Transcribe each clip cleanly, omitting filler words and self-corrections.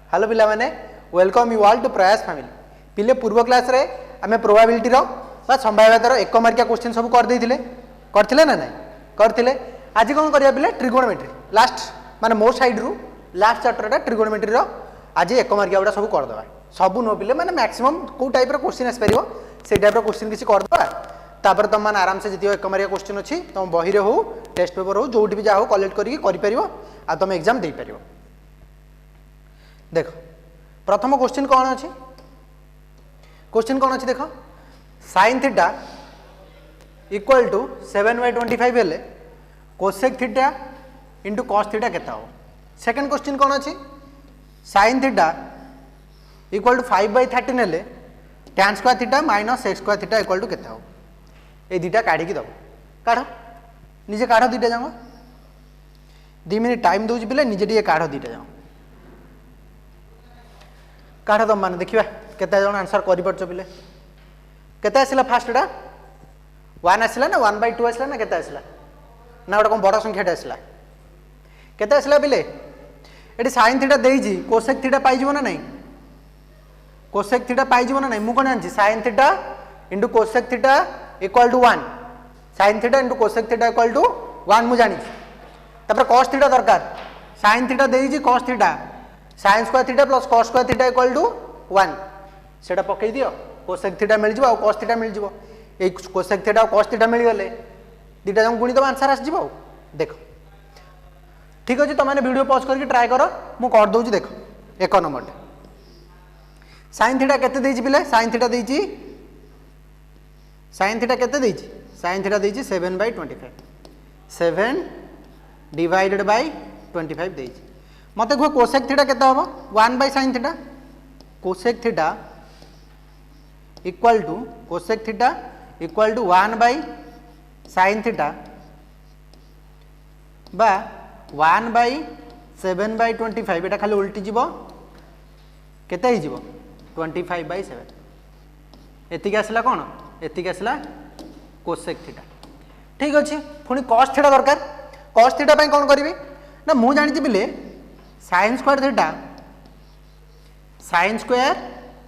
Hello पिला माने welcome you all to प्रयास फैमिली। पिले पूर्व क्लास रे आमे प्रोबेबिलिटी रो बा संभाव्यतार एक मार्किया क्वेश्चन सब कर देथिले करथिले ना नहीं करथिले। आज कोन करिया पिले ट्रिगोनोमेट्री लास्ट माने मो साइड रु लास्ट चैप्टर टा ट्रिगोनोमेट्री रो आज एक मार्किया उडा सब कर दबा सब नो पिले माने मैक्सिमम को टाइप रो क्वेश्चन आस परियो से टाइप रो क्वेश्चन किसी कर दबा तापर तुम मैंने आराम से जितियो एक मार्किया क्वेश्चन अछि तुम बही रे हो टेस्ट पेपर हो जोटी भी जाओ कलेक्ट करी परियो आ तुम एग्जाम दे परियो। देखो प्रथम क्वेश्चन कौन अच्छी क्वेश्चन कौन अच्छी देख sin थीटा इक्वल टू 7/25 हेले cosec theta into cos theta केता हो। सेकंड क्वेश्चन कौन अच्छी sin थीटा इक्वल टू 5/13 हेले tan square theta minus x square theta equal to केता हो। ये दुटा काढ़ी दब काढ़ निजे काढ़ दुटा जाओ 2 मिनिट टाइम दूसरी पिले निजे टे काढ़ दुटा जाओ काढ़ तुम मैंने देखा केते जन आंसर कर पिले केते आसला फास्टा 1 आसला ना 1/2 आसला ना केते आसला ना गोटे कौन बड़ संख्याटे आसला केते आसला पिले ये sin थीटा देजी कोसेक थीटा पाइजिवो ना नहीं कोसेक थीटा पाइजिवो ना नहीं मु कोन जानछि sin theta into cosec theta equal to 1 sin theta into cosec theta equal to 1 मु जानि तापर cos थीटा दरकार sin थीटा देजी cos theta sin square theta plus cos square theta equal to 1 सेटा पकई दियो कोसेक थीटा मिल जिवो आ cos theta मिल जिवो ए cosec theta और cos थीटा मिल गले दुटा जन गुणी तो आंसर आस जिवो। देखो ठीक अछि तमाने वीडियो पॉज करके ट्राई करो मु कर दउची। देखो एक नंबर sin थीटा केते देछि पिले sin थीटा देछि sin थीटा केते देछि sin थीटा देछि 7/25 7 डिवाइडेड बाय 25 देछि मत कह कोसेक थीटा केते हम 1/sin theta cosec theta equal to cosec theta equal to 1/sin theta बा 1/7/25 एटा खाली उल्टी जीवो केते ही जीवो 25/7 एतिक आसला कौन एतिक आसला कोसेक थीटा। ठीक अच्छे पुणी cos थीटा दरकार cos थीटा कौन करी ना मु जानी बिले sin square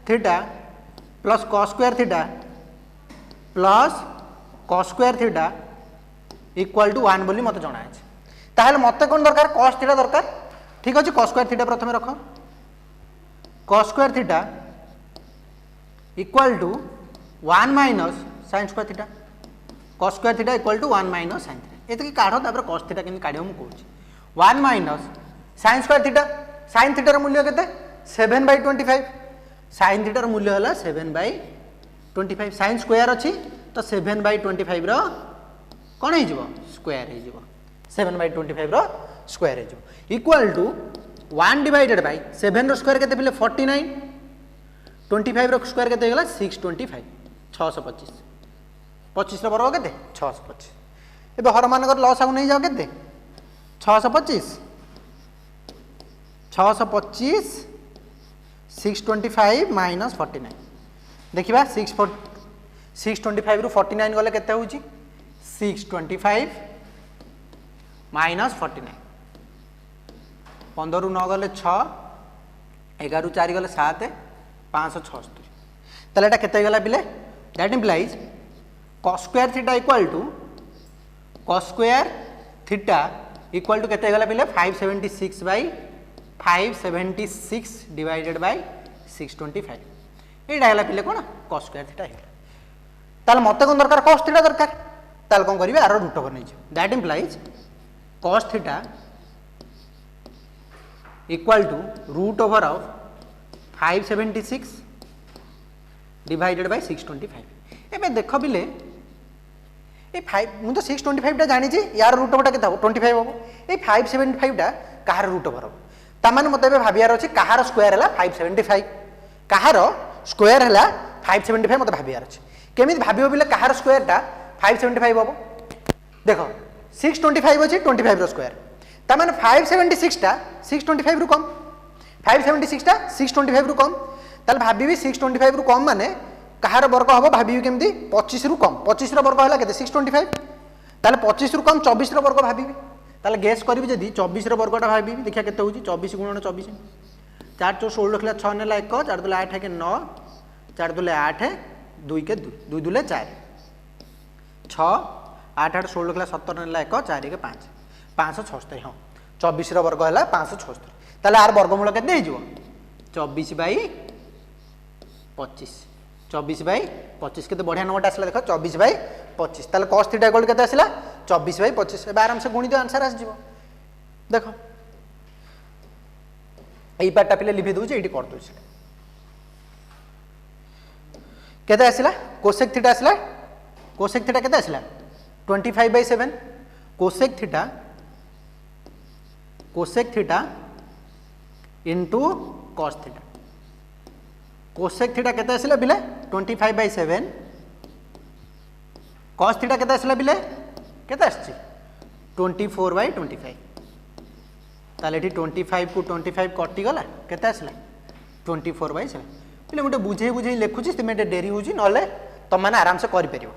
theta plus cos square theta plus cos square theta equal to 1 बोली मत जना है ताहले मत कौन दरकार cos थीटा दरकार। ठीक अच्छे cos स्क्वायर थीटा प्रथम रख cos square theta equal to 1 minus sin square theta cos square theta equal to 1 minus sin theta ये काढ़ तापर cos थीटा केमि काढ़ मु कहूँ 1 minus sin square theta sin थीटार मूल्य केते 7/25 sin थीटार मूल्य है 7/25 sin स्क्वायर अच्छी तो 7/25 रो कौन हो स्क्वायर हो 7/25 रो स्क्वायर हो इक्वल टू 1 डिवाइडेड बाय 7 रो स्क्वायर केते पिले 49 25 रो स्क्वायर केते होगला 625 625 25 रो वर्ग केते 625 एबे हर मानकर लॉस आउ नहीं जाओ केते 625 625 माइनस 49 देखिबा 625 रु 49 गले केते होउची 625 माइनस 49 15 रु 9 गले 6 11 रु 4 गले 7 576 तले एटा केते गला पिले that implies cos square theta equal to cos square theta equal to केते गला पिले 576 डिवाइडेड बाय 625 एटा गला पिले कोन cos स्क्वायर थीटा है ताले मते कोन दरकार cos थीटा दरकार ताले कोन करिवे आरो रूट ओवर नै जे that implies cos theta equal to root over of 576 divided by 625 एबे देखो बिले ए 5 मु तो 625 टा जानि छी यार रूट ओवर टा केता हो 25 हो ए 575 टा कहार रूट ओवर हो तामाने मते बे भाबियार अछि कहार स्क्वायर हला 575 कहार स्क्वायर हला 575 मते भाबियार अछि केमिति भाबियो बिले कहार स्क्वायर टा 575 हो देखो 625 अछि 25 रो स्क्वायर तामाने 576 टा 625 रु कम 576 टा 625 रु कम ताल भाबिबी 625 रु कम माने कहार वर्ग हबो भाबिबी केमिति 25 रु कम 25 रो वर्ग हला केते 625 ताले 25 रु कम 24 रो वर्ग भाबिबी ताले गेस करिबी जदी 24 रो वर्गटा भाबिबी देखिया केते होउची 24 गुणन 24 4 चौ 16 रखला 6 नेला 1 4 दुले 8 के 9 4 दुले 8 2 के 2 2 दुले 4 6 8 8 16 रखला 17 नेला 1 4 के 5 576 हाँ 24 रो वर्ग है 576 ताले आर वर्गमूल केते हो 24 बाई 25 24 बाई 25 केते बढ़िया नंबर आसला देख 24 बाई 25 ताले cos थीटा इक्वल केते आसला 24 बाई 25 ए आराम से गुणी दो आंसर आस जीवो देख एई पार्टटा पिले लिखि दउछ एठी कर दउछ केते आसला कोसेक थीटा आसला कोसेक थीटा केते आसला 25/7 cosec theta into cos theta cosec theta केते आसला बिले 25/7 cos थीटा केते आसला बिले केते आछी 24/25 ताले एठी 25 को 25 कटि गला केते आसला 24/7 बिले मोटे बुझे बुझे लिखुची तुम डेरी होची नले तुम माने आराम से करि परियो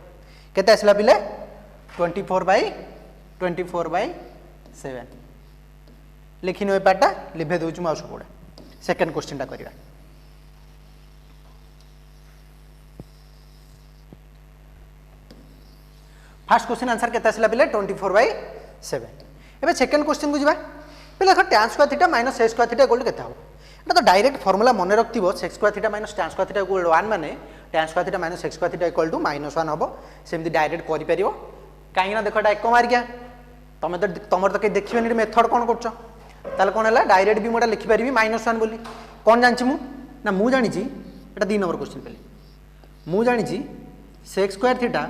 केते आसला बिले 24/7 लिखिन ए पार्टा लिभे दउछु माउस कोडा सेकंड क्वेश्चन टा करिवा फर्स्ट क्वेश्चन आंसर केते आसला बिले 24/7 एबे सेकंड क्वेश्चन को जिबा बिले देखो tan square theta minus sec square theta equal केते हो एटा तो डायरेक्ट फार्मूला मन रखथिबो sec square theta minus tan square theta equal 1 माने tan square theta minus sec square theta equal to -1 हबो सेमति डायरेक्ट करि परिबो काहे ना देखो एटा एक मार गया तमर तो के देखिबे मेथड कोन करछो ताले कोन हला डायरेक्ट भी मोटा लिखि परिबी -1 बोली कोन जानछि मु ना मु जानि छी एटा 3 नंबर क्वेश्चन पेले मु जानि छी sec square theta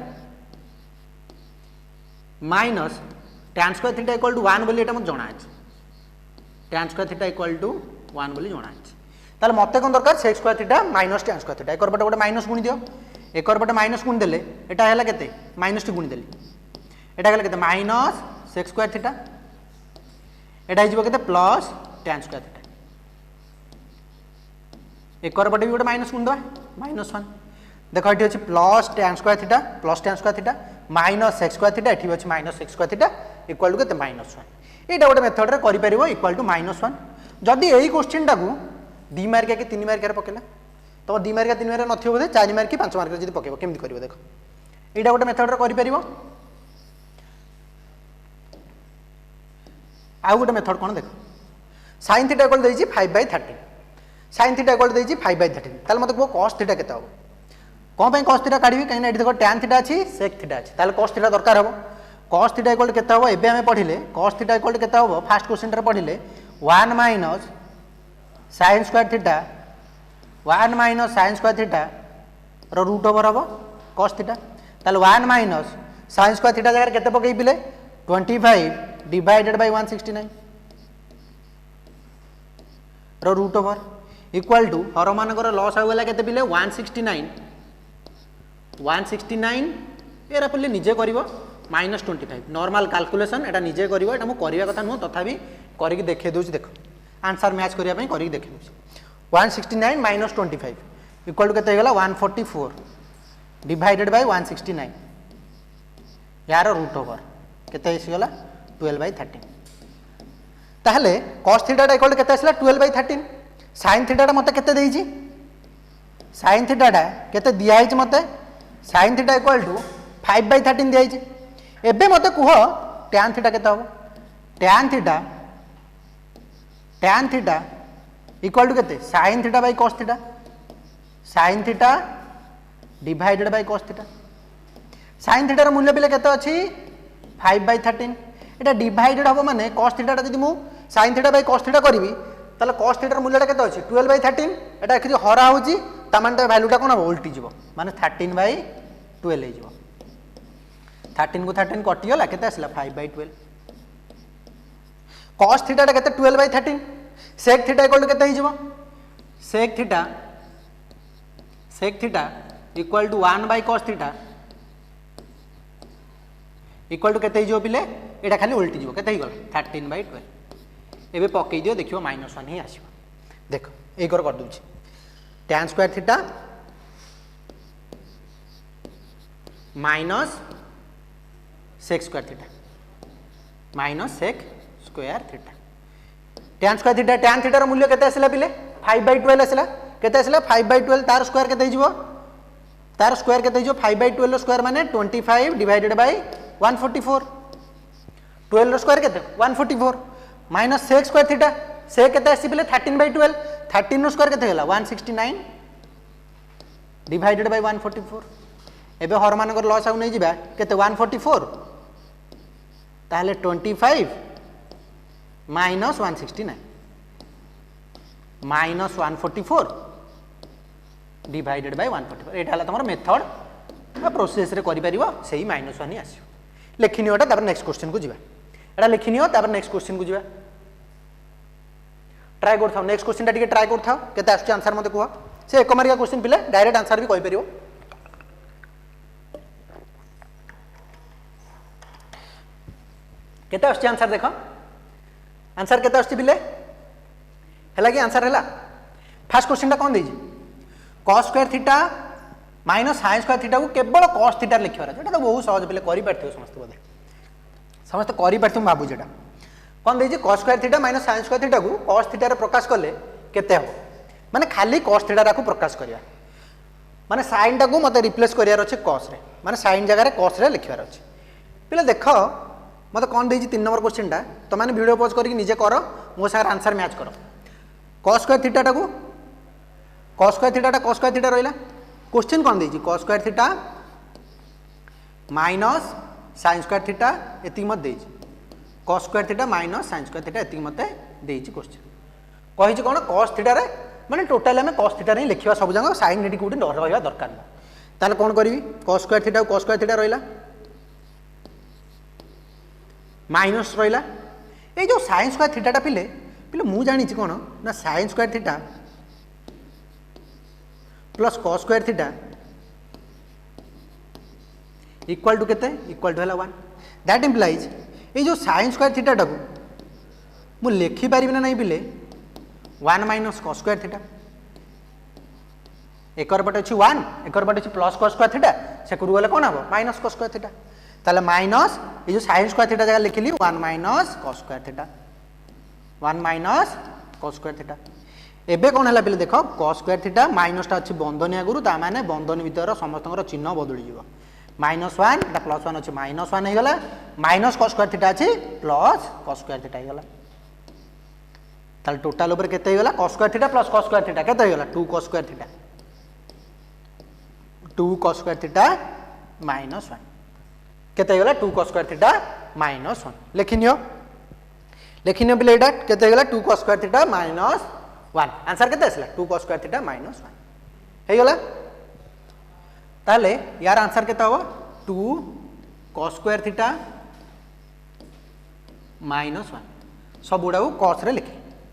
minus tan square theta equal to 1 बोली एटा म जणा अछि tan square theta equal to 1 बोली जणा अछि ताले मते कोन दरकार sec square theta minus tan square theta एकर बटे गोटे माइनस गुणी दियो एकर बटे माइनस गुणी देले एटा हला केते माइनस टी गुणी देली एटा हला केते माइनस sec स्क्वायर थीटा एटा हिजबो केते प्लस tan स्क्वायर थीटा एकर बटे भी गोटे माइनस गुण दवा -1 देखो एठी अछि plus tan square theta minus sec square theta एठी अछि minus sec square theta equal to केते -1 एटा गोटे मेथड रे करि परिबो इक्वल टू -1 जदी एई क्वेश्चन टाकू 2 मार्क के 3 मार्क रे पकेला तो 2 मार्क 3 मार्क नथियो बोधे 4 मार्क 5 मार्क जदी पकेबो केमति करिवो देखो एटा गोटे मेथड रे करि परिबो आउ गोटे मेथड कोन देखो sin थीटा इक्वल देछि 5/13 sin थीटा इक्वल देछि 5/13 ताले मते को cos थीटा केते हो कोन पे cos थीटा काढिबी काहे ना एठी देखो tan थीटा अछि sec थीटा अछि ताले cos थीटा दरकार हबो cos थीटा इक्वल केते हबो एबे हमें पढिले cos थीटा इक्वल केते हबो फर्स्ट क्वेश्चन रे पढिले 1 minus sin square theta 1 minus sin square theta रो रूट ओवर हबो cos थीटा ताले 1 माइनस sin स्क्वायर थीटा जगह केते पकेई पिले 25 डिवाइडेड बाय 169 रो रूट ओवर इक्वल टू हर मानकर लॉस हो गला केते पिले 169 एरा पले निजे करिवो -25 नॉर्मल कैलकुलेशन एटा निजे करिवो एटा मु करिया कथा नु तथापि करि के देखे दोछि देखो आंसर मैच करिया पई करि के देखे दोछि 169 - 25 इक्वल टू केते गला 144 डिवाइडेड बाय 169 यार रूट ओवर केते हिस गला 12/13 ताहले cos थीटा इक्वल केते आसला 12/13 sin थीटा मते केते देइछि sin थीटा केते दिया हिच मते sin थीटा इक्वल टू 5/13 दिया हिच एबे मते कुह tan थीटा केते हो tan थीटा इक्वल टू केते sin theta by cos theta sin theta divided by cos theta sin theta रो मूल्य बिले केते अछि 5/13 एटा डिवाइडेड हबो माने cos थीटा जदि मु sin theta by cos theta करबी ताले cos थीटा रो मूल्यटा केते अछि 12/13 एटा एक्चुअली हरा होची ता माने वैल्यूटा कोन उल्टी जिवो माने 13/12 हे जिवो 13 को 13 कटि गला केते आसला 5/12 cos थीटा केते 12/13 sec थीटा इक्वल टू केते हे जिवो sec theta equal to 1/cos theta equal to केते हिजो पिले एटा खाली उल्टी जिवो केते हिगला 13/12 एबे पकई दियो देखियो -1 ही आसीबो देखो ए कर दूची tan square theta minus sec square theta tan square theta रो मूल्य केते आसिला पिले 5/12 आसला केते आसला 5/12 तार स्क्वायर केते हिजो तार स्क्वायर केते हिजो 5/12 स्क्वायर माने 25 डिवाइडेड बाय 144 12 रो स्क्वायर केते 144 माइनस सेक स्क्वायर थीटा से केते आसी बेले 13/12 13 रो स्क्वायर केते होला 169 डिवाइडेड बाय 144 एबे हर मानकर लॉस आउ नै जिबा केते 144 ताहले 25 माइनस 169 माइनस 144 डिवाइडेड बाय 144 एटा हला तमर मेथड प्रोसेस रे करि परिबो सेही -1 ही आसी लिखिनियोटा तापर नेक्स्ट क्वेश्चन को जिबा एटा लिखिनियो तापर नेक्स्ट क्वेश्चन को जिबा ट्राई करथाओ नेक्स्ट क्वेश्चन टा टिके ट्राई करथाओ केते आछी आंसर मते कुआ से एक मार्किया क्वेश्चन पिले डायरेक्ट आंसर भी कहि परिबो केते आछी आंसर देखो आंसर केते आछी पिले हैला कि आंसर हैला फर्स्ट क्वेश्चन टा कोन देजी cos square theta minus sin square theta को केवल cos थीटा लिखिबार जेटा तो बहुत सहज पिले करि परथियो समस्त बोले समस्त करि परथियो बाबू जेटा कोन देजी cos square theta minus sin square theta को cos थीटा रे प्रकाश करले केते हो माने खाली cos थीटा रा को प्रकाश करिया माने sin टा को मते रिप्लेस करियार अछि cos रे माने sin जगह रे cos रे लिखिबार अछि पिले देखो मते कोन देजी 3 नंबर क्वेश्चन टा तो माने वीडियो पॉज करके निजे करो मो सागर आंसर मैच करो cos स्क्वायर थीटा टा को cos स्क्वायर थीटा रहिला क्वेश्चन कोन देजी cos square theta minus sin square theta एति मत देजी cos square theta minus sin square theta एति मते देजी क्वेश्चन कहि छी कोन cos थीटा रे माने टोटल हमें cos थीटा रे लिखिबा सब जंग sin नेटी कोठी रहइबा दरकार न ताले कोन करबी cos स्क्वायर थीटा रहिला माइनस रहिला ए जो sin स्क्वायर थीटा टा पिले मु जानी छी कोन ना sin square theta plus cos square theta equal to केते इक्वल टू हला 1 दैट इंप्लाइज ए जो sin स्क्वायर थीटा टा को मु लिखि पारिबि ना नहीं बिले 1 माइनस cos स्क्वायर थीटा एकर पटे अछि 1 एकर पटे अछि प्लस cos स्क्वायर थीटा से करु गले कोन हबो माइनस cos स्क्वायर थीटा ताले माइनस ए जो sin स्क्वायर थीटा जगह लिखिली 1 minus cos square theta 1 minus cos square theta एबे कोन हला पिले देखो cos स्क्वायर थीटा माइनस टा अछि बंधन आगुरु ता माने बंधन भीतर समस्तଙ୍କର चिन्ह बदली जीवो -1 एटा +1 अछि -1 हे गला माइनस cos स्क्वायर थीटा अछि प्लस cos स्क्वायर थीटा हे गला ताल टोटल ऊपर केते हे गला cos square theta plus cos square theta केते हे गला 2 cos square theta 2 cos square theta -1 केते हे गला 2 cos स्क्वायर थीटा -1 लिखिनियो बिले एटा केते हे गला 2 cos स्क्वायर थीटा -1 आंसर केते आसला 2 cos स्क्वायर थीटा -1 हे गला ताले यार आंसर केते हो 2 cos स्क्वायर थीटा -1 सब गुडा को cos रे लिखे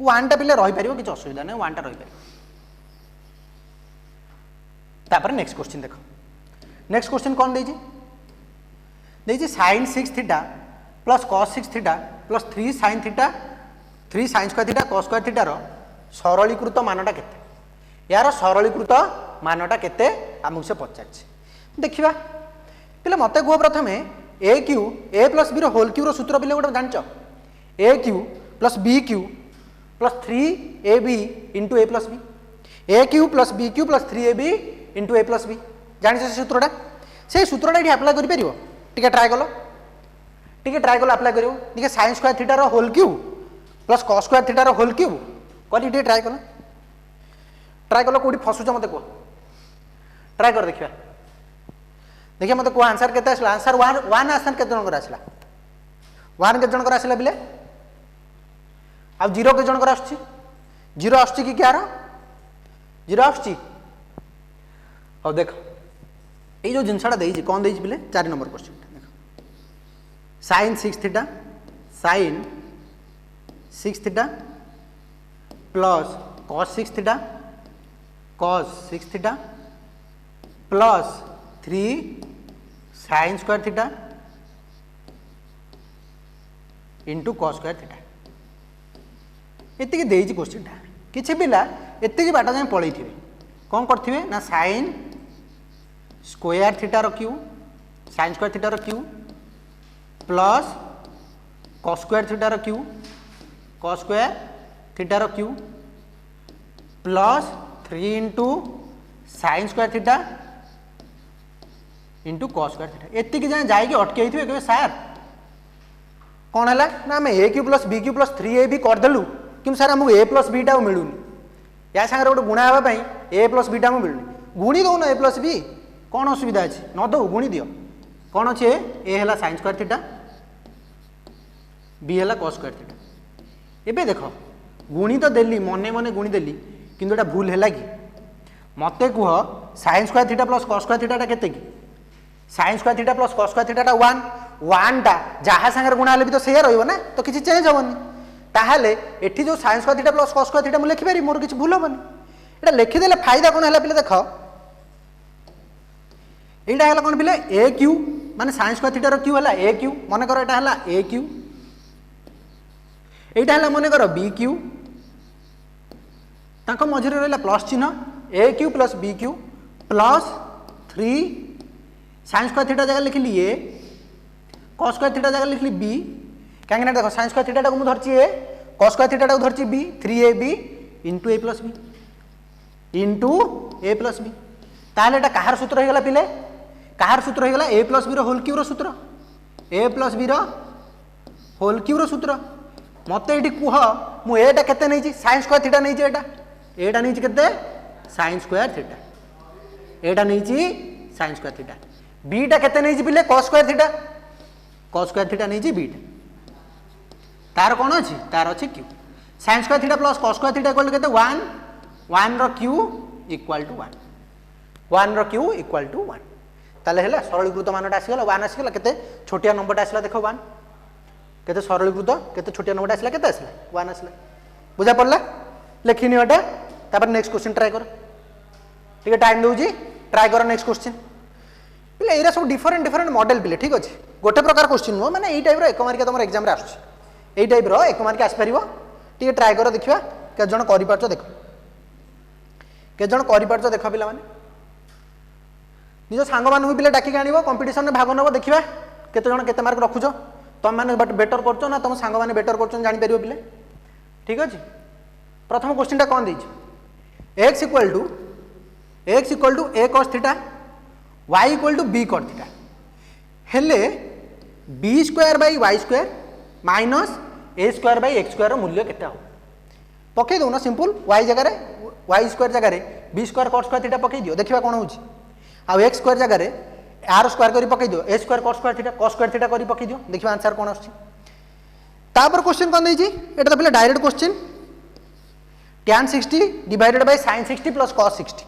1 टा पिले रहि परिबो किछ असुविधा नै 1 टा रहि परिबो तापर नेक्स्ट क्वेश्चन देखो नेक्स्ट क्वेश्चन कोन देजी sin 6 theta plus cos 6 theta plus 3 sin theta 3 sin square theta cos square theta रो सरलीकृत मानटा केते यार सरलीकृत मानटा केते हमहु से पचारछि देखिबा पिले मते को प्रथमे a q a + b रो होल क्यू रो सूत्र पिले गोटे जानचो a q + b q + 3ab * a + b a q + b q + 3ab * a + b जानि से सूत्रटा से सूत्रटा इठी अप्लाई करि परिबो टिके ट्राई कलो अप्लाई करियो टिके sin स्क्वायर थीटा रो whole cube plus cos square theta रो होल क्यू करी टिके ट्राई कलो कोडी फसुछ मते को ट्राई कर देखिए मते को आंसर केते आसला आंसर 1 आंसर केते जन कर आसला 1 केते जन कर आसला बिले आ 0 केते जन कर आछी 0 आछी कि क्यार 0 आछी अब देख ए जो जिनसाडा देई कोन देई बिले 4 नंबर क्वेश्चन देख sin 6 theta plus cos 6 theta plus 3 sin square theta into cos square theta एतिकी देई क्वेश्चन टा किछि पिला एतिकी बाटा जाय पळै थिबे कोन करथिबे ना sin स्क्वायर थीटा रो क्यू sin स्क्वायर थीटा रो cube plus cos square theta रो cube plus 3 into sine square theta into cos square theta एतिक जाए जाइए अटके कहे सार कौन है ना आम a cube plus b cube plus 3ab करदेलु कि सार आमको ए प्लस बीटा मिलूनी या सागर गोटे गुणा हाँपाई ए प्लस बीटा आमको मिलूनी गुणी दौन ए प्लस बी कौन असुविधा अच्छी न दो गुणी दियो कौन अच्छे ए है साइन स्क्वायर थीटा बी है कॉस स्क्वायर थीटा एबे देख गुणी तो देली मने मने गुणी देली किंतु एटा भूल है कि मत कह sign square theta plus cos square theta केते कि sign square theta plus cos square theta 1 टा जहाँ सागर गुणा भी तो सही रही ना तो किसी चेंज हेनी ताहले एठी जो sign square theta plus cos square theta मुझे लिखिपारि मोर किसी भूल हेनी एटा लिखिदेले फायदा कौन है पे देख यहाँ है कौन पे ए क्यू माने साइन स्क्वायर थीटार क्यू है ए क्यू मन कर यहाँ है ए क्यू यहाँ है मन कर बी क्यू तांको मझिरे रहा प्लस चिन्ह a cube plus b cube plus 3 sine square theta जगह लिखिली ए कॉस स्क्वायर थीटा जगह लिखिली बी कहीं देख साइन स्क्वायर थीटा को मुझे धरची ए कॉस स्क्वायर थीटा को धरची बी 3ab इंटू ए प्लस बी इंटू ए प्लस बी ताहले एटा कहार सूत्र होगला पिले कहार सूत्र होगला ए प्लस बी होल क्यू सूत्र ए प्लस बी होल क्यू सूत्र मत ये कह मुझे केते नहीं साइन स्क्वायर थीटा नहीं एटा नहीं केते साइन स्क्वायर थीटा एटा नहीं साइन स्क्वायर थीटा बीटा केते नहीं पिले कॉस स्क्वायर थीटा नहीं बीटा तार कौन अच्छी तार अच्छी क्यू sine square theta plus cos square theta equal to केते 1 रो क्यू इक्वल टू 1 रो क्यू इक्वल टू 1 ताले है सरलीकृत मानटा आसीगला 1 आसीगला केते छोटिया नंबरटा आसला देख 1 केते सरलीकृत केते छोटिया नंबरटा आसला केते आसला 1 आसला बुझा पड़ला लिखिनी एटा तापर नेक्स्ट क्वेश्चन ट्राई कर ठीक है टाइम दूजी ट्राई कर नेक्स्ट क्वेश्चन पिले एरा सब डिफरेंट डिफरेंट मॉडल पिले ठीक अच्छे गोटे प्रकार क्वेश्चन नुह माने एई टाइप रो एक मार्क तुम एग्जाम रे आसुची एई टाइप रो एक मार्क आसी परिबो ठीक ट्राई कर देखिबा के जण करि पारछो देखो के जण करि पारछो देखो पिला माने निज सांग मानू पिले डाकी आनिबो कंपटीशन में भाग नबो देखिबा केते जण केते मार्क रखुछो तुम माने बट बेटर करछो ना तुम सांग माने बेटर करछो जानि परिबो पिले ठीक अछि प्रथम क्वेश्चन टा कोन देछि x equal to a cos theta y equal to b cot theta हेले b square by y square minus a square by x square मूल्य केते हो पके दो ना सिंपल y जगह रे y स्क्वायर जगह रे b square cot square theta पके दियो देखिबा कोन होछि आ x स्क्वायर जगह रे r स्क्वायर करी पके दियो a square cos square theta करी पके दियो देखिबा आंसर कोन आछि तापर क्वेश्चन कोन देछि एटा तो पहले direct question tan 60 divided by sin 60 plus cos 60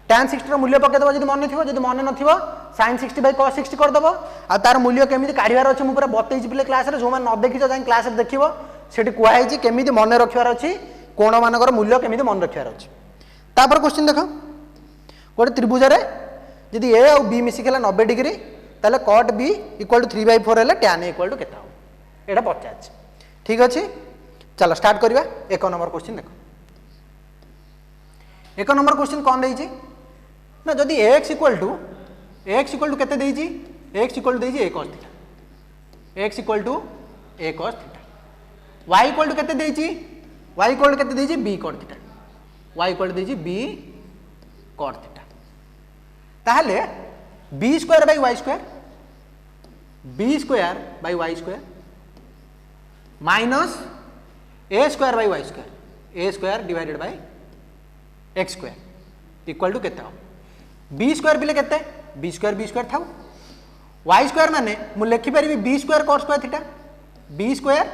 tan 60 रो मूल्य पके दबो जदि मन नथिबो जदि मन नथिबो sin 60 बाय cos 60 कर दबो आ तार मूल्य केमिति काढिवार अछि मु पूरा बतैछि पिले क्लास रे जो मान न देखिछो जाय क्लास रे देखिबो सेठी कुआ हैछि केमिति मन रखिवार अछि कोण मानकर मूल्य केमिति मन रखिवार अछि तापर क्वेश्चन देखो गोटे त्रिभुज रे जदि a और b मिसी केला 90 डिग्री ताले cot b इक्वल टू 3/4 हेले tan a इक्वल टू केता हो एटा पचाछ ठीक अछि चलो स्टार्ट करिवा एक नंबर क्वेश्चन देखो एक नंबर क्वेश्चन कौन देइछि ना जदि x इक्वल टू केते देइछि x इक्वल टू देइछि a cos theta x equal to a cos theta y equal to केते देइछि y इक्वल टू केते देइछि b cot theta y equal to देइछि b cot थीटा ताहले b square by y square minus a square by y square a square divided by x square equal to केते हो b square बिले केते b square थाउ y square माने मु लिखि परिबी b square cos square theta b square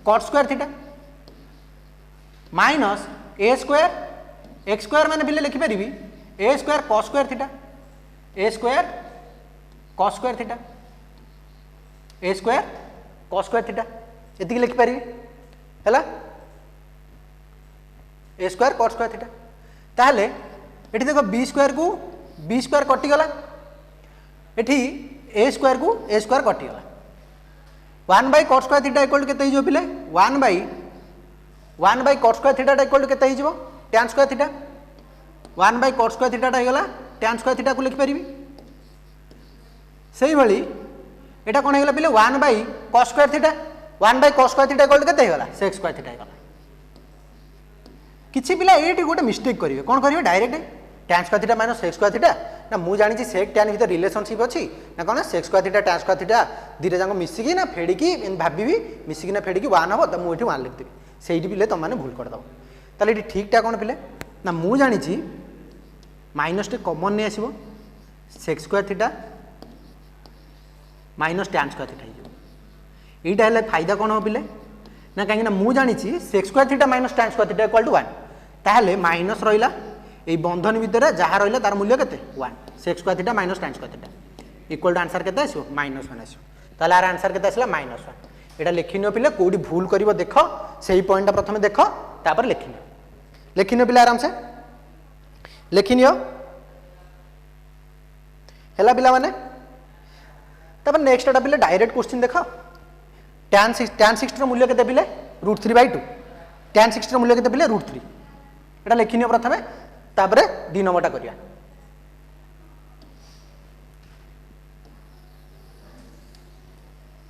cos square theta minus a square x square माने बिले लिखि परिबी a square cos square theta a square cos square theta a square cos square theta एतिकी लिखि परिबी हैला a square cos square theta ताहले एठी देखो b स्क्वायर कटि गला एठी a स्क्वायर कटि गला 1 by cos square theta equal to केते हिजो पिले 1 by cos square theta equal to केते हिजो tan square theta 1 by cos square theta हेगला tan स्क्वायर थीटा को लिखि परिबी सेही भली एटा कोन हेगला पिले 1 by cos square theta equal to केते हेगला sec स्क्वायर थीटा हेगला किसी पिला ये गोटे मिस्टेक करेंगे कौन करेंगे direct tan square theta minus sec square theta ना मुझे जानी सेक tan भीतर रिलेशनशिप अच्छी ना कौन sec square theta tan square theta दुईटा जाक मिसिकी ना फेड़िकी भावी मिसिकी ना फेड़िकी 1 हम तो मुझे 1 लिखिदेवी से पिले तुम मैंने भूल करदेव ताले ये ठीकटा कौन पिले ना मुझे जानी माइनस टे कमन नहीं आसो sec square theta minus tan square theta यहीटा है फायदा कौन हो पिले ना कहीं मुझे जानी sec square theta minus tan square theta equal to 1 ताहले माइनस रहा ये बंधन भितर जहाँ रहा तार मूल्य के 1 sec square theta minus tan square theta equal to answer के आसो -1 आसो ताहले यार आंसर के -1 यहाँ लिखिन पिले कौटी भूल कर देख से पॉइंटा प्रथम देख तापर लिखिन पिले आराम से लिखिन है पिला माने तब नेक्स्ट पिले डायरेक्ट क्वेश्चन देख tan 60 मूल्य के पिले √3/2 tan 60 मूल्य के पिले √3 यहाँ लिखिन प्रथम तापर 2 नंबरटा करिया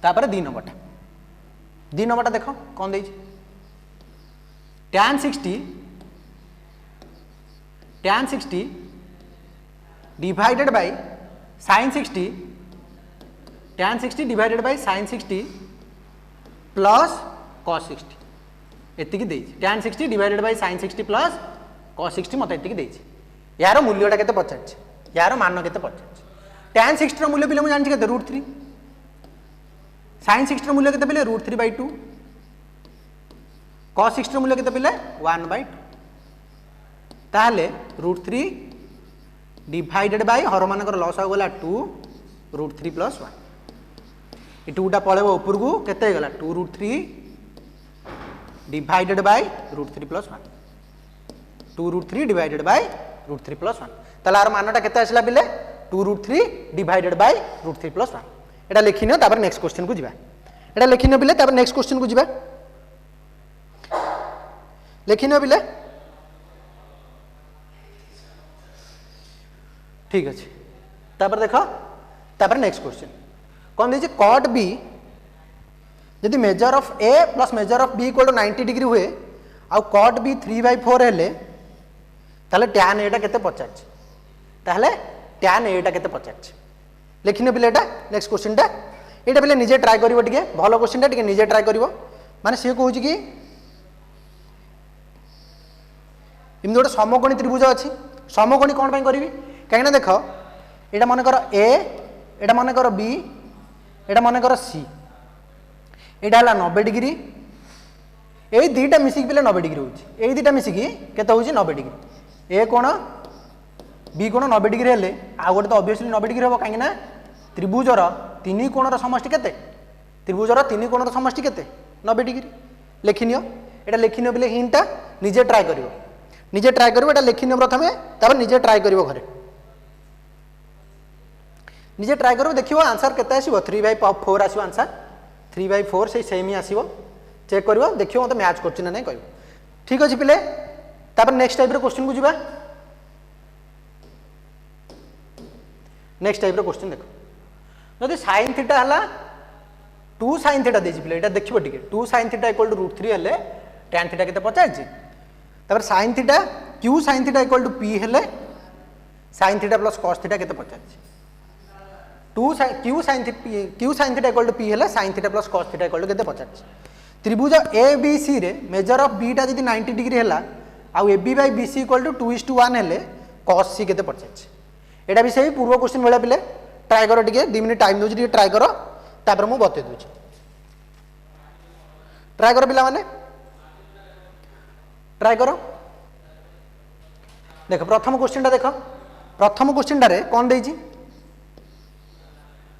तापर 2 नंबरटा देख कौन दे tan 60 divided by sin 60 tan 60 divided by sin 60 plus cos 60 एतिकी देछि tan 60 divided by sin 60 plus cos 60 मत एतिकी देछि यार मूल्यटा केते पचारछि यार मान केते पचारछि tan 60 रो मूल्य पिले मु जानछि केते √3 sin 60 रो मूल्य केते पिले √3/2 cos 60 रो मूल्य केते पिले 1/2 ताहले √3 डिवाइडेड बाय हर मानकर लॉस हो गला 2 √3 + 1 ये 2टा पळेबो ऊपर को केते गला 2 √3 डिवाइडेड बाय √3 + 1 2 √3 डिवाइडेड बाय √3 + 1 ताला आर मानटा केते आसला बिले 2 √3 डिवाइडेड बाय √3 + 1 एटा लिखिनो तापर नेक्स्ट क्वेश्चन को जिबा एटा लिखिनो बिले तापर नेक्स्ट क्वेश्चन को जिबा लिखिनो बिले ठीक अच्छे तापर देख तापर नेक्स्ट क्वेश्चन कौन दे कट बी यदि measure of A plus measure of B equal to 90 degree हुए आउ कट बी 3/4 हेले ताले tan एटा केते पचारछि ताले tan एटा केते पचारछि लिखिनो बिले एटा नेक्स्ट क्वेश्चन टा एटा बिले निजे ट्राई करिवो टिके भलो क्वेश्चन टा टिके निजे ट्राई करिवो माने से कहूछि कि इम गोटे समकोणी त्रिभुज अछि समकोणी कोन पय करिवि कहीं देख यहाँ मन कर ए एटा मन कर बी एटा मन कर सी एटा 90 डिग्री यही दुईटा मिसिक पिले 90 डिग्री होची यही दुईटा मिसिकी केते होची 90 डिग्री ए कोण बी कोण 90 डिग्री हेले आ गोटे तो ऑब्वियसली 90 डिग्री हो कहीं त्रिभुजर 3 कोणर समष्टि केते त्रिभुजर 3 कोणर समष्टि केते 90 डिग्री लिखिनियो एटा लिखिनियो बिले हिंटा निजे ट्राई करिवो निजे ट्राई करिवो एटा लिखिनियो प्रथमे तापर निजे ट्राई करिवो घरे निजे ट्राई करो देखियो आंसर केते आसीबो 3/4 आसीबो आंसर 3/4 से सेम ही आसीबो चेक करिवो देखियो मते मैच करछि ना नै कहबो ठीक अछि पिले तापर नेक्स्ट टाइप रो क्वेश्चन को जिबा नेक्स्ट टाइप रो क्वेश्चन देखो जदि sin थीटा हला 2 sin थीटा देछि पिले एटा देखिबो टिके 2 sin थीटा = √3 हेले tan थीटा केते पचाछि तापर sin theta q sin theta = p हेले sin थीटा + cos थीटा केते पचाछि q sin थीटा = p हेले sin थीटा + cos थीटा = केते पचाछि त्रिभुज ए बी सी रे मेजर ऑफ बी टा जदि 90 डिग्री हेला आ A B by B C = 2:1 हेले cos c केते पचाछि एटा भी सही पूर्व क्वेश्चन बेला पिले ट्राई करो टिके 2 मिनिट टाइम दोछि टिके ट्राई करो तापर मु बते दोछि ट्राई करो पिला माने ट्राई करो देख प्रथम क्वेश्चन टा देख प्रथम क्वेश्चन टा रे कोन देछि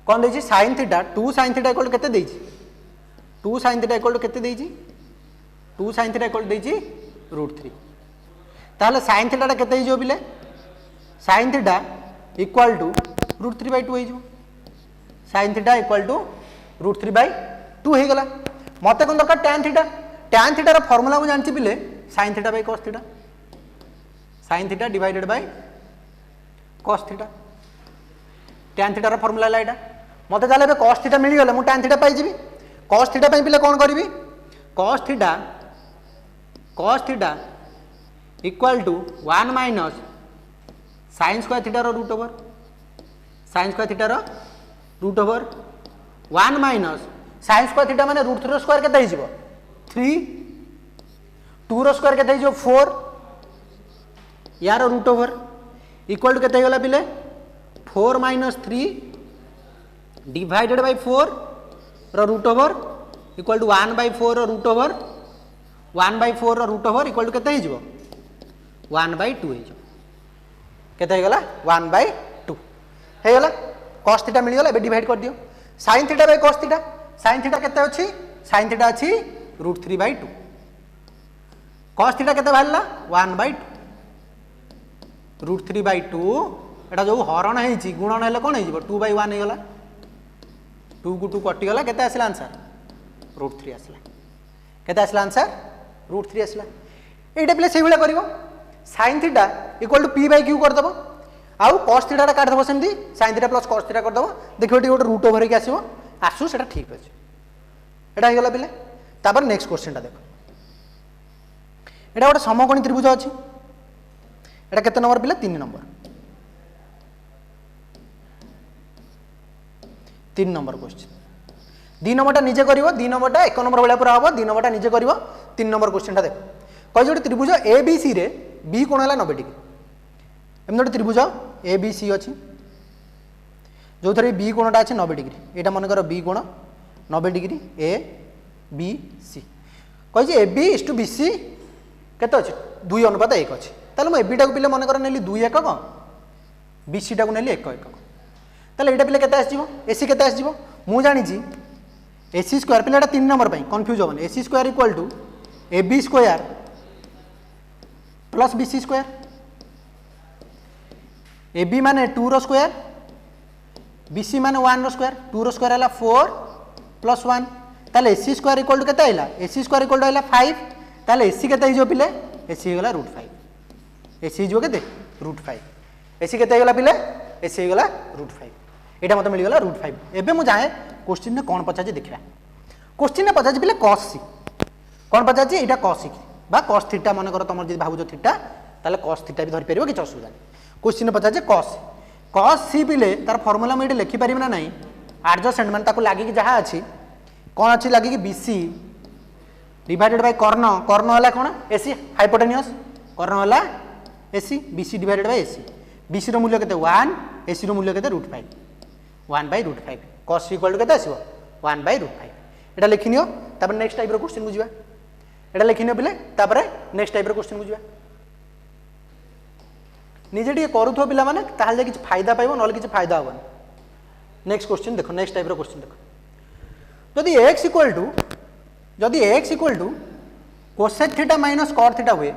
कौन देछि sin theta 2 sin theta equal केते देछि 2 sin थीटा इक्वल केते देछि 2 sin थीटा इक्वल देछि √3 ताले sin थीटा केते हिजो बिले sin थीटा इक्वल टू √3/2 हिजो sin थीटा इक्वल टू √3/2 हे गला मते कोन दरकार tan थीटा रो फार्मूला मु जानछि बिले sin theta by cos theta sin theta divided by cos theta tan theta रो फार्मूला लाइटा मते जाले बे cos थीटा मिली गले मु tan थीटा पाई जिबी cos थीटा पई पिले कोन करबी cos theta equal to 1 minus sine square theta रो root over sine square theta रो root over 1 minus sine square theta माने रूट 3 रो स्क्वायर केते हिजिबो 3 2 रो स्क्वायर केते हिजिबो 4 यार रूट ओवर इक्वल टू केते गला पिले 4 माइनस 3 डिवाइडेड बाय 4 रो root over equal to 1 by 4 रो रूट ओवर 1 बाय 4 रो रूट ओवर इक्वल टू केते हिजिबो 1 बाय 2 हिजिबो केते गला 1 बाय 2 हे गला cos थीटा मिल गला। एबे डिवाइड कर दियो sin theta by cos theta sin theta केते अछि sin थीटा अछि √3 बाय 2 cos थीटा केते भालला 1 बाय 2 √3 बाय 2 एटा जो हरण हेछि गुणन हेले कोन हेजिबो 2 बाय 1 हे गला 2 को 2 कटि गला केते आसला आंसर √3 आसला केते आसला आंसर √3 आसला। एटा प्ले सेहि बेला करिवो sin theta equal to p by q कर दबो आउ cos थीटा काट दबो सेमती sin थीटा प्लस cos थीटा कर दबो देखियो टी गोटे रूट ओवर के आसीबो आसु सेटा ठीक अछि एटा हे गला पिले। तापर नेक्स्ट क्वेश्चन टा देखो एटा गोटे समकोणी त्रिभुज अछि एटा केते नंबर पिले 3 नंबर 3 नंबर क्वेश्चन 2 नंबरटा निजे करिवो 2 नंबरटा 1 नंबर बेला पूरा हबो 2 नंबरटा निजे करिवो 3 नंबर क्वेश्चन टा देखो कहि जोटे त्रिभुज ABC रे B कोण हला 90 डिग्री एम जोटे त्रिभुज ABC अछि जो थरे B कोणटा अछि 90 डिग्री एटा मन कर B कोण 90 डिग्री A B C कहि जे AB * BC केते अछि 2:1 अछि ताले म AB टा को पिले मन कर नेली 2 एकक BC टा को नेली 1 एकक ताले एटा पिले केते आसीबो AC केते आसीबो मु जानि छी AC स्क्वायर पिले एटा 3 नंबर पई कंफ्यूज होबन AC square equal to AB square plus BC square AB माने 2 रो स्क्वायर BC माने 1 रो स्क्वायर 2 रो स्क्वायर हला 4 प्लस 1 ताले AC स्क्वायर इक्वल टू केते आइला AC स्क्वायर इक्वल टू आइला 5 ताले AC केते हिजो पिले AC गला √5 AC हिजो केते √5 AC केते गला पिले AC गला √5 एटा मते मिल गला √5 एबे मु जाय क्वेश्चन ने कोन पचाजे देखिबा क्वेश्चन ने पचाजे पिले cos c कोन पचाजे एटा cos c बा cos थीटा मन कर तमर जे भाबुजो थीटा ताले cos थीटा भी धरि परिबो कि असुविधा क्वेश्चन ने पचाजे cos c पिले तार फार्मूला म एटे लिखि परिबना नाही एडजसेंट मान ताको लागी कि जहा अछि कोन अछि लागी कि BC डिवाइडेड बाय कर्ण हला कोन AC हाइपोटेन्यूस कर्ण हला AC BC divided by AC BC रो मूल्य केते 1 AC रो मूल्य केते √5 1 bye √5 cos c equal to केते आसीबो 1 बाय √5 एटा लिखिनियो तापर नेक्स्ट टाइप रो क्वेश्चन बुझिबा एटा लिखिनियो पिले तापर नेक्स्ट टाइप रो क्वेश्चन बुझिबा निजे टी करूथो पिला माने ताहाले किछ फायदा पाइबो नले किछ फायदा होबन। नेक्स्ट क्वेश्चन देखो नेक्स्ट टाइप रो क्वेश्चन देखो जदि x equal to cosec theta minus cot theta हुए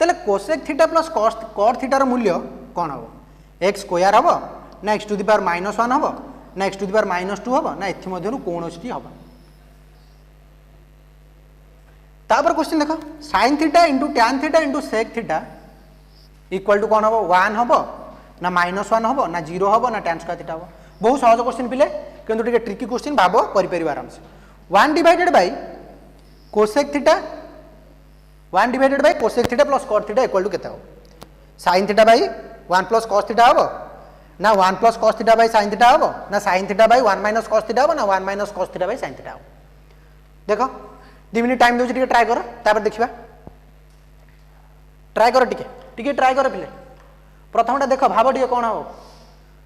तले cosec theta plus cot theta रो मूल्य कोन हबो x स्क्वायर हबो ना x टू द पावर -1 हबो ना x टू द पावर -2 हबो ना एथि मध्यरु कोनोसी हबो। तापर क्वेश्चन देखो sin theta into tan theta into sec theta equal to कोन हबो 1 हबो ना -1 हबो ना 0 हबो ना tan स्क्वायर थीटा हबो। बहुत सहज क्वेश्चन पिले किंतु टिके ट्रिकी क्वेश्चन भाबो करि परिबा आराम से 1 divided by cosec theta 1 divided by cosec theta plus cot theta equal to केते हो sin theta by 1 plus cos theta हबो ना 1 plus cos theta by sin theta हबो ना sin theta by 1 minus cos theta हबो ना 1 minus cos theta by sin theta हबो। देखो 2 मिनिट टाइम दोछि टिके ट्राई करो तापर देखिबा ट्राई करो टिके ट्राई करो पिले प्रथमटा देखो भाबो टिके कोन हो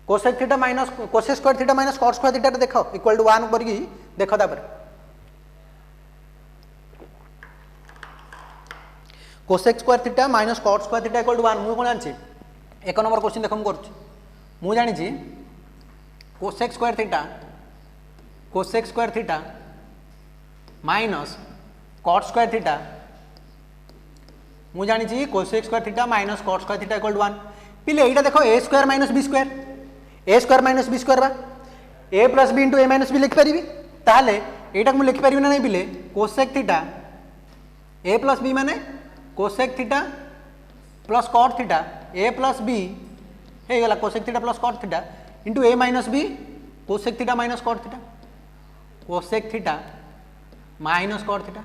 cosec theta minus cosec square theta minus cos square theta देखो इक्वल टू 1 करगी देखो तापर cosec square theta minus cos square theta equal to 1 मु कोन जानछि एक नंबर क्वेश्चन देखो मु करछि मु जानि छी cosec square theta minus cot square theta मु जानि छी cosec square theta minus cot square theta equal to 1 पिले एटा देखो a square minus b square बा a plus b into a minus b लिख परिबी ताले एटा मु लिख परिबी ना नहीं पिले cosec theta a plus b माने cosec theta plus cot theta a plus b हे गला cosec theta plus cot theta into a minus b cosec theta minus cot theta cosec theta minus cot theta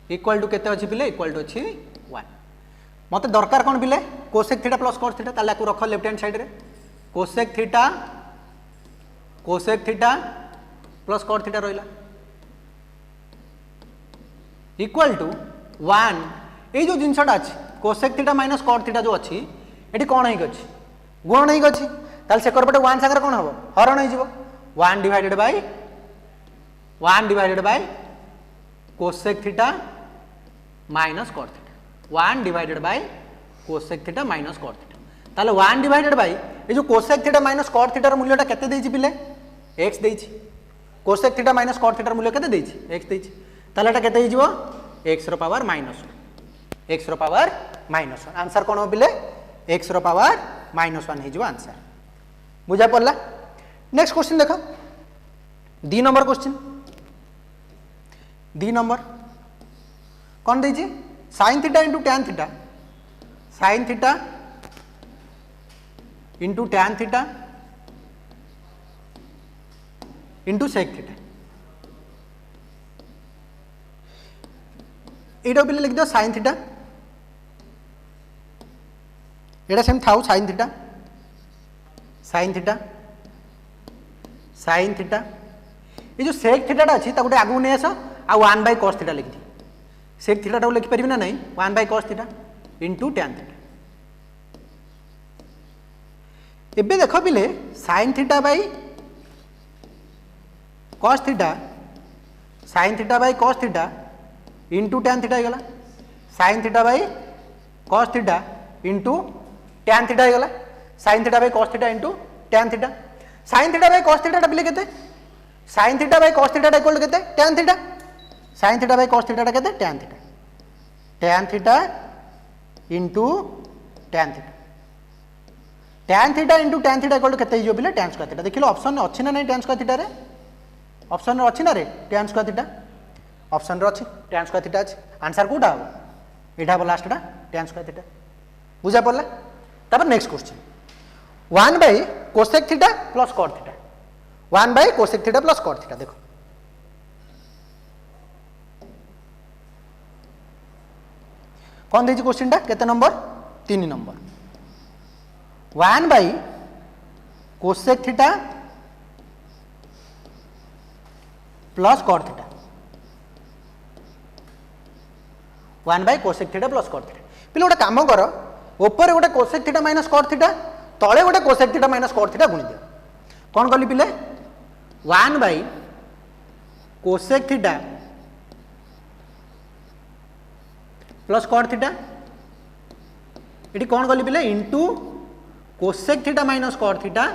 equal to केते अछि पिले equal to अछि 1 मत दरकार कौन पिले cosec theta plus cos theta ताले रख लेफ्ट हैंड साइड रे cosec theta plus cos theta रहिला इक्वल टू 1 ये जो जिनसटा अच्छी cosec theta minus cot theta जो अच्छी ये कौन है गुण नहीं अच्छी ताल से पटे 1 सागर कौन हम हरण हो 1 divided by cosec theta minus cot theta 1 divided by cosec theta minus cot theta ताले 1 डिवाइडेड बाय ये जो कोसेक थीटा माइनस कॉट थीटार मूल्यटा केते देछि पिले x देछि कोसेक थीटा माइनस कॉट थीटार मूल्य केते देछि x देछि ताले एटा केते हिजिवो x रो पावर -1 आंसर कौन हो पिले x रो पावर -1 हिजिवो आंसर बुझा पड़ला नेक्स्ट क्वेश्चन देखो D number question D number कौन देछि sin theta into tan theta sin theta into tan theta into sec theta एटा पे लिख दो sin थीटा एटा सेम थाउ sin थीटा ये जो sec थीटा अच्छी गोटे आगू नहीं आस आ 1 बाय cos थीटा लिख दी sec थीटा लिख पारि ना नहीं 1 by cos theta into tan theta एबे देख पिले sin theta by cos theta sin theta by cos theta into tan theta होगा sin theta by cos theta into tan theta होगा sin theta by cos theta into tan theta sin theta by cos theta पिले केते sin theta by cos theta equal केते tan theta sin theta by cos theta केते tan theta into tan theta tan theta into tan theta equal केते हिजो पिले tan square theta देखिलो option अछि ना नहीं tan स्क्वायर थीटा रे ऑप्शन रे अछि ना रे tan स्क्वायर थीटा ऑप्शन रे अछि tan स्क्वायर थीटा अछि आंसर कोटा हो एटा हो लास्टटा tan स्क्वायर थीटा बुझा पड़ला तब next question 1 by cosec theta plus cot theta 1 by cosec theta plus cot theta देखो कौन देछि क्वेश्चन टा केते number 3 number 1 by cosec theta plus cot theta 1 by cosec theta plus cot theta पिले गोटे काम कर ऊपर गोटे cosec theta minus cot theta तले गोटे cosec theta minus cot theta गुणी दियो कौन कली पिले 1 by cosec theta plus cot theta ये कौन कली पिले into cosec theta minus cot theta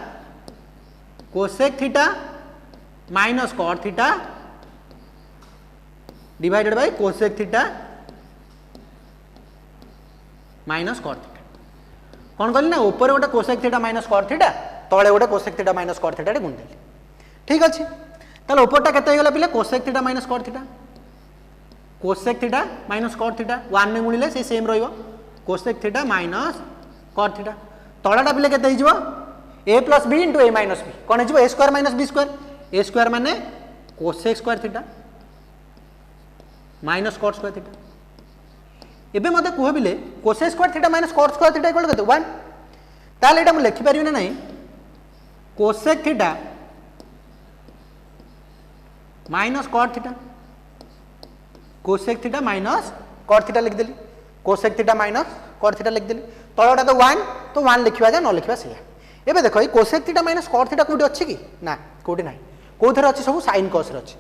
cosec theta minus cot theta divided by cosec theta minus cot theta कौन कहली ना ऊपर गोटे cosec theta minus cot theta तले गोटे cosec theta minus cot theta गुण देली ठीक अच्छे ताले ऊपरटा केते हो गला पिले cosec theta minus cot theta cosec theta minus cot theta 1 में गुणिले से सेम रहिबो cosec theta minus cot theta तळाटा पिले केते हिजबो a plus b into a minus b कौन हिजबो a square minus b square a square माने cosec square theta minus cot square theta एबे मते कह बिले cosec square theta minus cot square theta equal केते 1 ताले एटा मु लिखि परिबे ना नहीं cosec theta minus cot theta cosec theta minus cot theta लिख देली cosec theta minus cot theta लिख देली तळटा तो 1 तो 1 लिखिबा जा न लिखिबा सेया एबे देखो ए cosec theta minus cot theta कोठी अछि कि ना कोठी नाही कोथर अछि सब sin cos रे अछि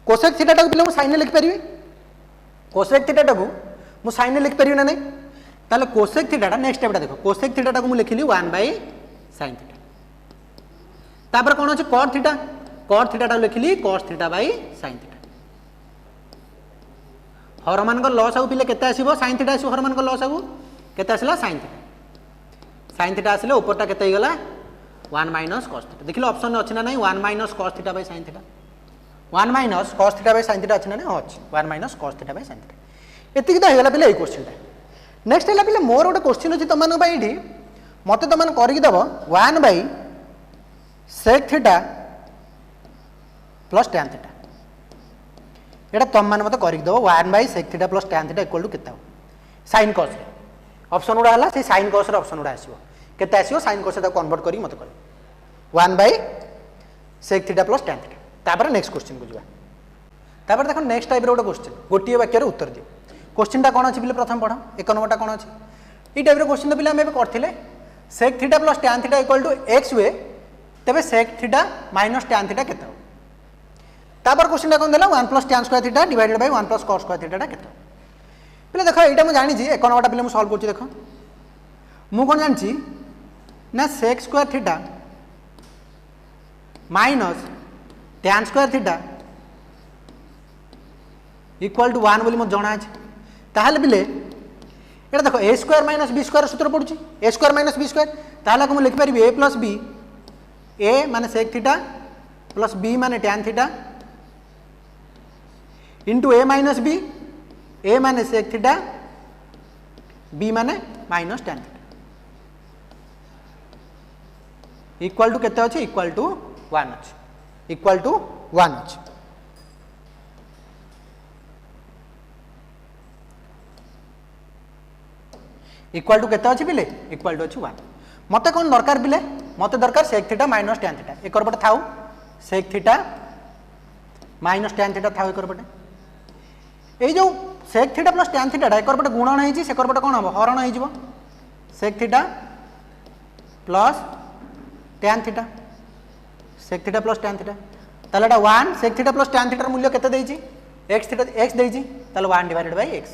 कोसेक थीटा टाको पिले मु sin लिख परिबे कोसेक थीटा टाको मु sin लिख परिबे ना नहीं ताले कोसेक थीटा टा नेक्स्ट स्टेप टा देखो कोसेक थीटा टाको मु लिखिली 1 बाय sin थीटा तापर कोन अछि cot थीटा टा लिखिली cos theta by sin theta हर मान को लॉस आउ पिले केते आसीबो sin थीटा आसीबो हर मान को लॉस आउ केते आसीला sin थीटा आसीले ऊपरटा केते हो गला 1 माइनस cos थीटा देखिलो ऑप्शन में अछि ना नहीं 1 minus cos theta by sin theta 1 minus cos theta by sin theta अछि ना नहीं अछि 1 minus cos theta by sin theta एतिक तो हेगला पिले ए क्वेश्चन टा नेक्स्ट हेला पिले मोर गोटे क्वेश्चन अछि तमन बाय इठी मते तमन करि दबो 1 by sec theta plus tan theta एटा तम मान मते करि दबो 1 by sec theta plus tan theta equal to केता हो साइन कस ऑप्शन गुड़ा है से साइन कस ऑप्शन गुड़ा आसो केते आसो साइन कस कन्वर्ट करी मत कह 1/sec theta plus tan theta तापर नेक्स्ट क्वेश्चन को जावा देखो नेक्स्ट टाइप गोटे क्वेश्चन गोटे वाक्य उत्तर दियो क्वेश्चनटा कौन अच्छी प्रथम पढ़ एक नंबरटा कौन अच्छी ये टाइप क्वेश्चन तो पे करते sec theta plus tan theta equal to x हुए तेरे sec theta minus tan theta केते तापर क्वेश्चन कौन देला 1 plus tan square theta divided by 1 plus cos square theta केते पे देखो यहाँ मुझे जानी एक नंबरटा पे सल्व कर देख मुझे कौन जानी ना sec square theta minus tan square theta equal to 1 बोली मत जना है ताहले बिले ये देखो A square minus B square सूत्र पड़ुची A square minus B square ताहले को लिखि पारि ए प्लस बी ए माने sec थीटा प्लस बी माने tan theta into A minus B A माने sec थीटा बी माने minus tan theta equal to केते अछि इक्वल टू 1 अछि इक्वल टू 1 अछि इक्वल टू केते अछि बिले इक्वल टू अछि 1 मते कोन दरकार बिले मते दरकार sec theta minus tan theta एकर पटे थाउ sec theta minus tan theta थाउ एकर पटे ए जो sec theta plus tan theta एकर पटे गुणन हेछि सेकर पटे कोन हबो हरण हेइ जिवो sec theta plus tan theta sec theta plus tan theta ताले एटा 1 sec theta plus tan theta मूल्य केते देइछि x थीटा x देइछि ताले 1 डिवाइडेड बाय x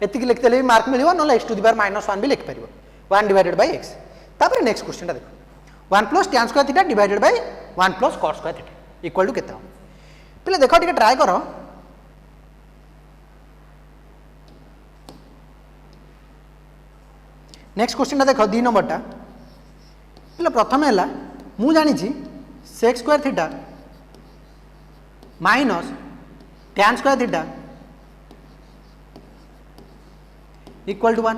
एतिक लिखते भी मार्क मिलियो न x टू द पावर -1 भी लिख परिबो 1 डिवाइडेड बाय x तापर नेक्स्ट क्वेश्चन ता देखो 1 plus tan square theta divided by 1 plus cos square theta equal to केते पहले देखो टिके ट्राई करो नेक्स्ट क्वेश्चन ता देखो 2 नंबर ता पहले प्रथम हैला मु जानि छी sec square theta minus tan square theta equal to 1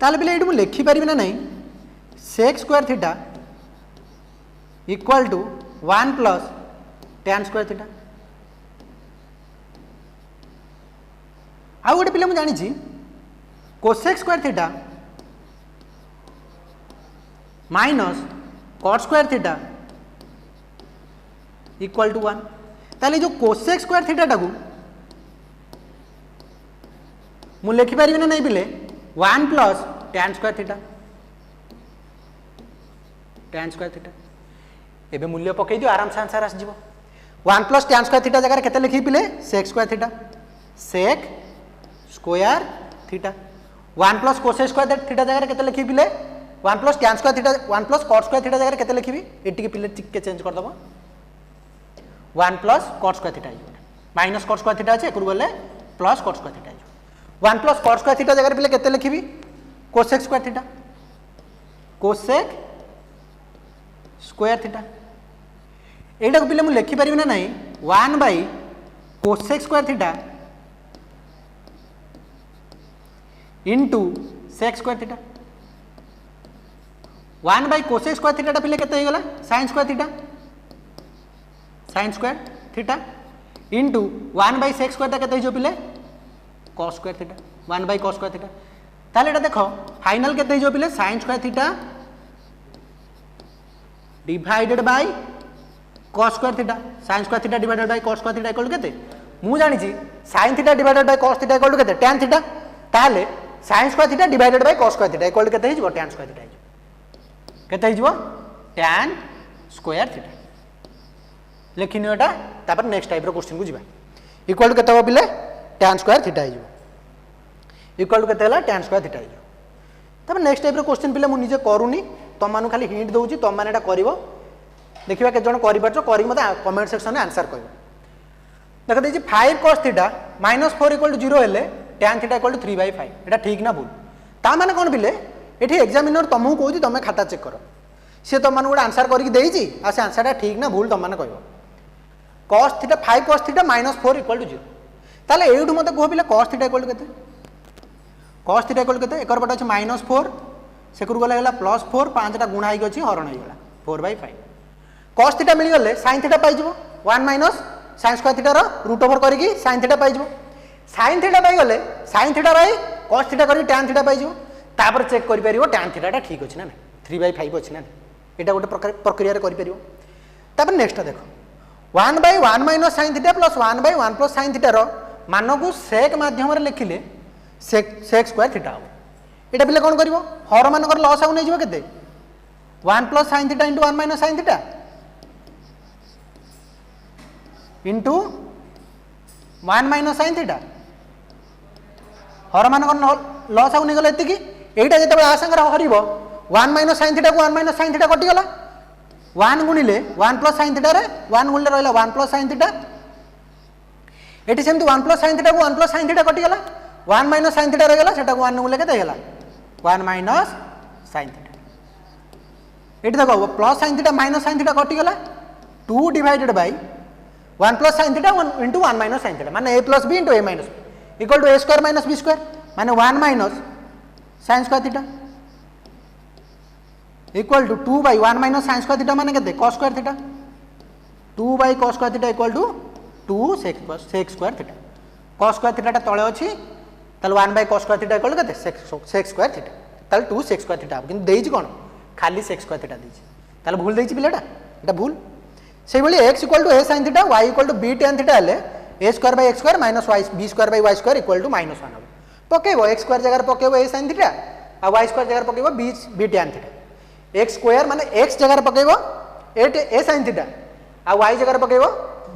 ताले बिले एडु लिखि परिबे ना नहीं sec square theta equal to 1 plus tan square theta आ गोटे पिले मु जानि छी cosec square theta minus cot square theta equal to 1 ताले जो cosec स्क्वायर थीटा टाकू मु लिखि परिबे ना नहीं बिले 1 plus tan square theta tan square theta एबे मूल्य पकई दियो आराम से आंसर आस जिवो 1 प्लस tan स्क्वायर थीटा जगह केते लिखि पिले sec square theta sec square theta 1 plus cosec square theta जगह केते लिखि पिले 1 plus tan square theta 1 plus cot square theta जगह केते लिखिबी एटी के पिले टिक के चेंज कर दबो 1 plus cot square theta minus cot square theta अछि एकरु गले plus cot square theta 1 plus cot square theta जगह पे केते लिखिबी cosec square theta cosec square theta एटा को पिले मु लिखि परिबे ना नहीं 1 by cosec square theta into sec square theta 1 by cosec square theta पिले केते हो गला sin square theta into 1 by sec square केते हो पिले cos square theta 1 by cos square theta ताले एटा देखो फाइनल केते हो पिले sin square theta divided by cos square theta sin square theta divided by cos square theta equal केते मु जानि छी sin theta divided by cos theta equal केते tan थीटा ताले sin square theta divided by cos square theta equal केते हिजबो tan square theta हिजबो केते हिजबो tan स्क्वायर थीटा लेखिनो एटा तापर नेक्स्ट टाइप रो क्वेश्चन को जिबा इक्वल केते हो पिले tan स्क्वायर थीटा हिजबो इक्वल केते हला tan स्क्वायर थीटा हिजबो तापर नेक्स्ट टाइप रो क्वेश्चन पिले मु निजे करूनी तम मानु खाली हिंट दउची तम माने एटा करिवो देखिबा के जण करि परछो करि मते कमेंट सेक्शन में आंसर करिवो देख देछि 5 cos थीटा -4 इक्वल टू 0 हेले tan थीटा इक्वल टू 3/5 एटा ठीक ना भूल ता माने कोन बिले एठी एग्जामिनर तमहु कहूची तमे खाता चेक करो से तम मानु गोटे आंसर करिक देइची आ से आंसरटा ठीक ना भूल तम माने कहबो cos theta 5 cos theta -4 equal to 0 ताले एठु मते कहो बिले cos थीटा इक्वल टू केते cos थीटा इक्वल केते एकर पटे अछि -4 सेकुर गले हला +4 5 टा गुणा हेइ गछि हरण हेइ गला 4/5 cos थीटा मिल गले sin थीटा पाइ जबो 1 माइनस sin स्क्वायर थीटा रो रूट ओवर करिकि sin थीटा पाइ जबो sin थीटा पाइ गले sin theta by cos theta करी tan थीटा पाइजो तापर चेक करि परिबो tan थीटाटा ठीक अछि ना 3/5 अछि ना एटा गोटे प्रक्रिया रे करि परिबो तापर नेक्स्ट देखो 1/1 माइनस sin थीटा प्लस 1/1 प्लस sin थीटा रो मान को सेक माध्यम रे लिखिले सेक स्क्वायर थीटा हो एटा पिले कोन करिवो हर मानकर लॉस आउ नै जिवो केते 1 plus sin theta * 1 minus sin theta into 1 minus sin theta हर मानकर लॉस आउ नै गले एति की एटा जते आ संगर हरिबो 1 माइनस sin थीटा को 1 माइनस sin थीटा कटि गला 1 गुणिले 1 प्लस sin थीटा रे 1 गुणिले रहला 1 प्लस sin थीटा एटी सेमती 1 प्लस sin थीटा को 1 प्लस sin थीटा कटि गला 1 माइनस sin थीटा रह गला सेटा को 1 गुणिले केते गेला 1 माइनस sin थीटा एटी देखो plus sin theta minus sin theta कटि गला 2 divided by 1 plus sin theta 1 into 1 minus sin theta माने a plus b into a minus b equal to a square minus b square माने 1 minus sin square theta equal to 2 by 1 minus sin square theta माने केते cos square theta 2 by cos square theta equal to 2 sec square theta cos square theta तळे अछि ताल 1 by cos square theta equal केते sec square theta ताल 2 sec square theta किंतु देइछि कोन खाली sec square theta देइछि ताल भूल देइछि पिलेटा एटा भूल सेहि भली x equal to a sin theta y equal to b tan theta हले a square by x square minus y b square by y square equal to -1 हो पकेबो x स्क्वायर जगह पकेबो a sin थीटा आ y square जगह पकेबो b tan theta x square माने x जगह पकेबो a sin थीटा आ y जगह पकेबो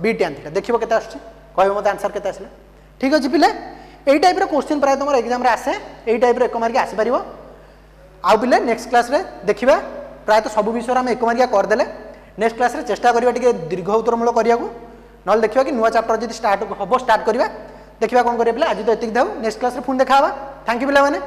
b tan थीटा देखिबो केते आछी कहबो मते आंसर केते आसला ठीक अछि पिले एई टाइप रे क्वेश्चन प्राय तमर एग्जाम रे आसे एई टाइप रे एक मार्क आसी परिबो आ पिले नेक्स्ट क्लास रे देखिबा प्राय तो सब विषय हम एक मार्क कर देले नेक्स्ट क्लास रे चेष्टा करिबा टिके दीर्घ उत्तरमूलक करिया को नल देखिबा कि नुवा चैप्टर जदी स्टार्ट हबो स्टार्ट करिबा देखिबा कोन करिया पिले आज तो एतिक दाउ नेक्स्ट क्लास रे फोन देखाबा थैंक यू पिला माने।